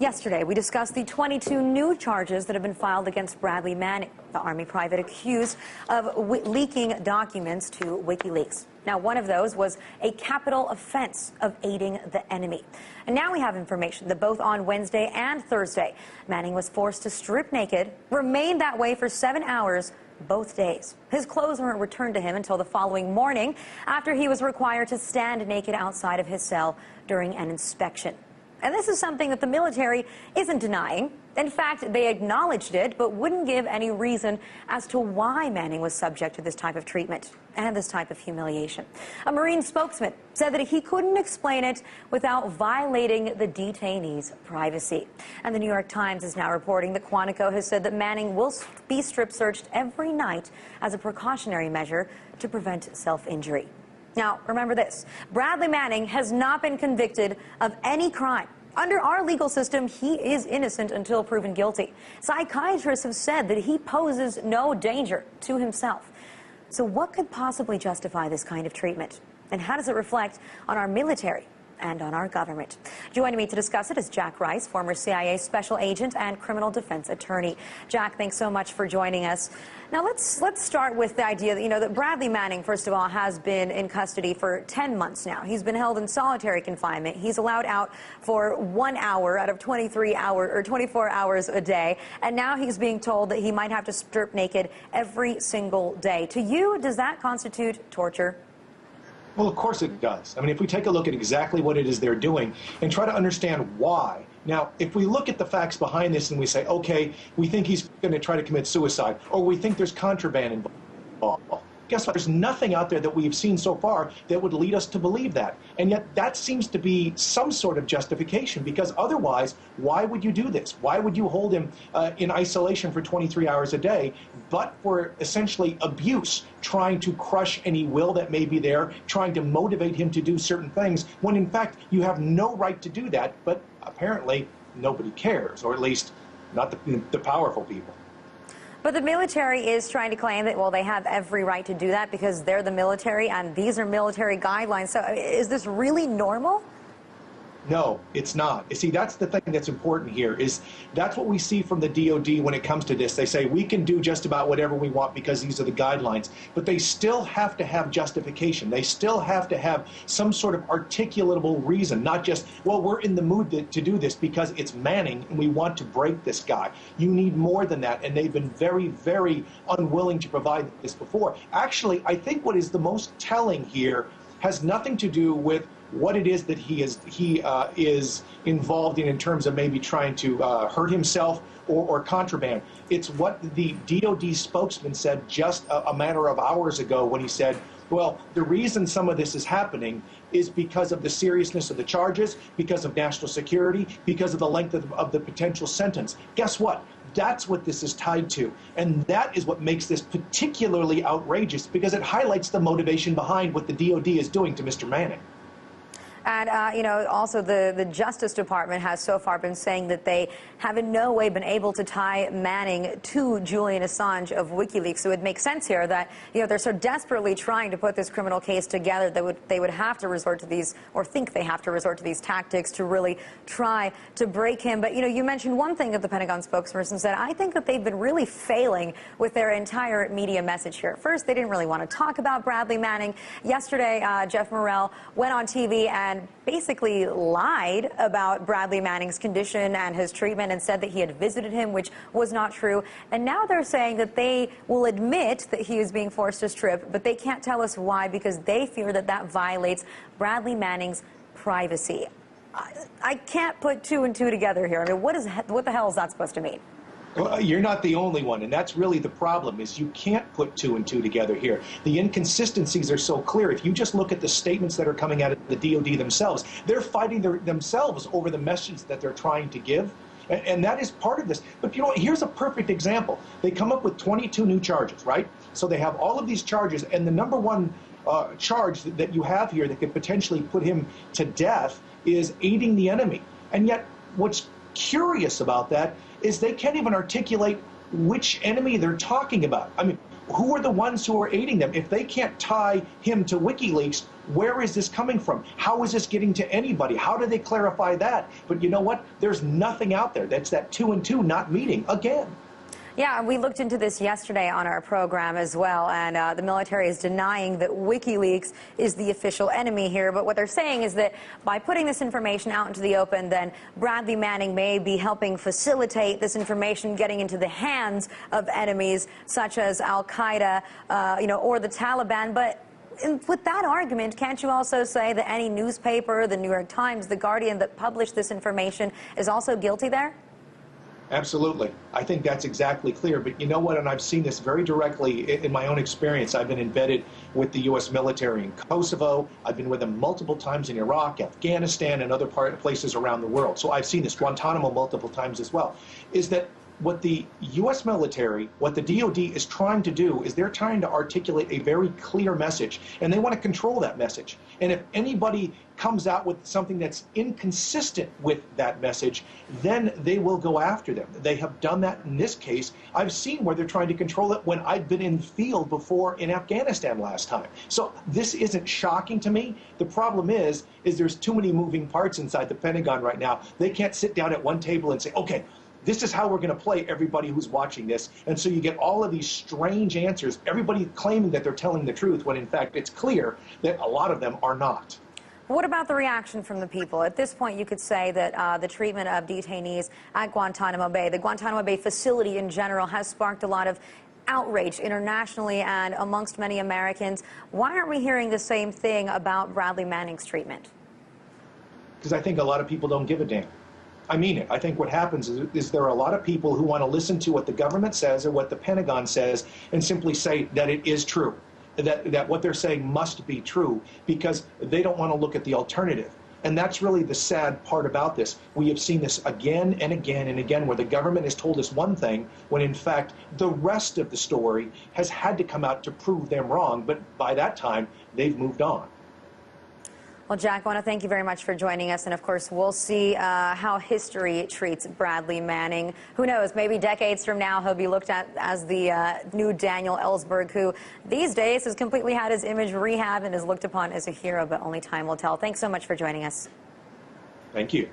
Yesterday, we discussed the 22 new charges that have been filed against Bradley Manning, the Army private accused of leaking documents to WikiLeaks. Now, one of those was a capital offense of aiding the enemy. And now we have information that both on Wednesday and Thursday, Manning was forced to strip naked, remain that way for 7 hours, both days. His clothes weren't returned to him until the following morning, after he was required to stand naked outside of his cell during an inspection. And this is something that the military isn't denying. In fact, they acknowledged it, but wouldn't give any reason as to why Manning was subject to this type of treatment and this type of humiliation. A Marine spokesman said that he couldn't explain it without violating the detainees' privacy. And the New York Times is now reporting that Quantico has said that Manning will be strip searched every night as a precautionary measure to prevent self-injury. Now, remember this, Bradley Manning has not been convicted of any crime. Under our legal system, he is innocent until proven guilty. Psychiatrists have said that he poses no danger to himself. So what could possibly justify this kind of treatment? And how does it reflect on our military and on our government? Joining me to discuss it is Jack Rice, former CIA special agent and criminal defense attorney. Jack, thanks so much for joining us. Now let's start with the idea that, that Bradley Manning, first of all, has been in custody for 10 months now. He's been held in solitary confinement. He's allowed out for 1 hour out of 24 hours a day. And now he's being told that he might have to strip naked every single day. To you, does that constitute torture? Well, of course it does. I mean, if we take a look at exactly what it is they're doing and try to understand why. Now, if we look at the facts behind this and we say, okay, we think he's going to try to commit suicide, or we think there's contraband involved, guess what? There's nothing out there that we've seen so far that would lead us to believe that. And yet that seems to be some sort of justification, because otherwise, why would you do this? Why would you hold him in isolation for 23 hours a day, but for essentially abuse, trying to crush any will that may be there, trying to motivate him to do certain things, when in fact you have no right to do that, but apparently nobody cares, or at least not the powerful people. But the military is trying to claim that, well, they have every right to do that because they're the military and these are military guidelines. So is this really normal? No, it's not. You see, that's the thing that's important here, is that's what we see from the DOD when it comes to this. They say we can do just about whatever we want because these are the guidelines, but they still have to have justification. They still have to have some sort of articulable reason, not just, well, we're in the mood to do this because it's Manning and we want to break this guy. You need more than that, and they've been very, very unwilling to provide this before. Actually, I think what is the most telling here has nothing to do with what it is that he is involved in terms of maybe trying to hurt himself or contraband. It's what the DOD spokesman said just a matter of hours ago when he said, well, the reason some of this is happening is because of the seriousness of the charges, because of national security, because of the length of the potential sentence. Guess what? That's what this is tied to. And that is what makes this particularly outrageous, because it highlights the motivation behind what the DOD is doing to Mr. Manning. And, also the Justice Department has so far been saying that they have in no way been able to tie Manning to Julian Assange of WikiLeaks. So it makes sense here that, they're so desperately trying to put this criminal case together that they would have to resort to these, or think they have to resort to these tactics to really try to break him. But, you mentioned one thing that the Pentagon spokesperson said. I think that they've been really failing with their entire media message here. First, they didn't really want to talk about Bradley Manning. Yesterday, Jeff Morrell went on TV and basically lied about Bradley Manning's condition and his treatment and said that he had visited him, which was not true. And now they're saying that they will admit that he is being forced to strip, but they can't tell us why because they fear that that violates Bradley Manning's privacy. I can't put two and two together here. I mean, what the hell is that supposed to mean? Well, you're not the only one, and that's really the problem, is you can't put two and two together here. The inconsistencies are so clear. If you just look at the statements that are coming out of the DOD themselves, they're fighting themselves over the message that they're trying to give, and that is part of this. But here's a perfect example. They come up with 22 new charges, right? So they have all of these charges, and the number one charge that you have here that could potentially put him to death is aiding the enemy. And yet, what's curious about that is they can't even articulate which enemy they're talking about. I mean, who are the ones who are aiding them? If they can't tie him to WikiLeaks, where is this coming from? How is this getting to anybody? How do they clarify that? But you know what? There's nothing out there. That's that 2 and 2 not meeting again. Yeah, we looked into this yesterday on our program as well, and the military is denying that WikiLeaks is the official enemy here. But what they're saying is that by putting this information out into the open, then Bradley Manning may be helping facilitate this information getting into the hands of enemies such as Al-Qaeda, or the Taliban. But with that argument, can't you also say that any newspaper, the New York Times, the Guardian, that published this information is also guilty there? Absolutely. I think that's exactly clear. But you know what? And I've seen this very directly in my own experience. I've been embedded with the U.S. military in Kosovo. I've been with them multiple times in Iraq, Afghanistan, and other places around the world. So I've seen this, Guantanamo, multiple times as well. Is that what the U.S. military, what the DOD is trying to do is they're trying to articulate a very clear message, and they want to control that message. And if anybody comes out with something that's inconsistent with that message, then they will go after them. They have done that in this case. I've seen where they're trying to control it when I've been in the field before in Afghanistan last time. So this isn't shocking to me. The problem is there's too many moving parts inside the Pentagon right now. They can't sit down at one table and say, okay, this is how we're going to play everybody who's watching this. And so you get all of these strange answers, everybody claiming that they're telling the truth, when in fact it's clear that a lot of them are not. What about the reaction from the people? At this point, you could say that the treatment of detainees at Guantanamo Bay, the Guantanamo Bay facility in general, has sparked a lot of outrage internationally and amongst many Americans. Why aren't we hearing the same thing about Bradley Manning's treatment? Because I think a lot of people don't give a damn. I mean it. I think what happens is there are a lot of people who want to listen to what the government says or what the Pentagon says and simply say that it is true, that what they're saying must be true, because they don't want to look at the alternative. And that's really the sad part about this. We have seen this again and again and again, where the government has told us one thing when in fact the rest of the story has had to come out to prove them wrong. But by that time, they've moved on. Well, Jack, I want to thank you very much for joining us. And, of course, we'll see how history treats Bradley Manning. Who knows, maybe decades from now he'll be looked at as the new Daniel Ellsberg, who these days has completely had his image rehabbed and is looked upon as a hero, but only time will tell. Thanks so much for joining us. Thank you.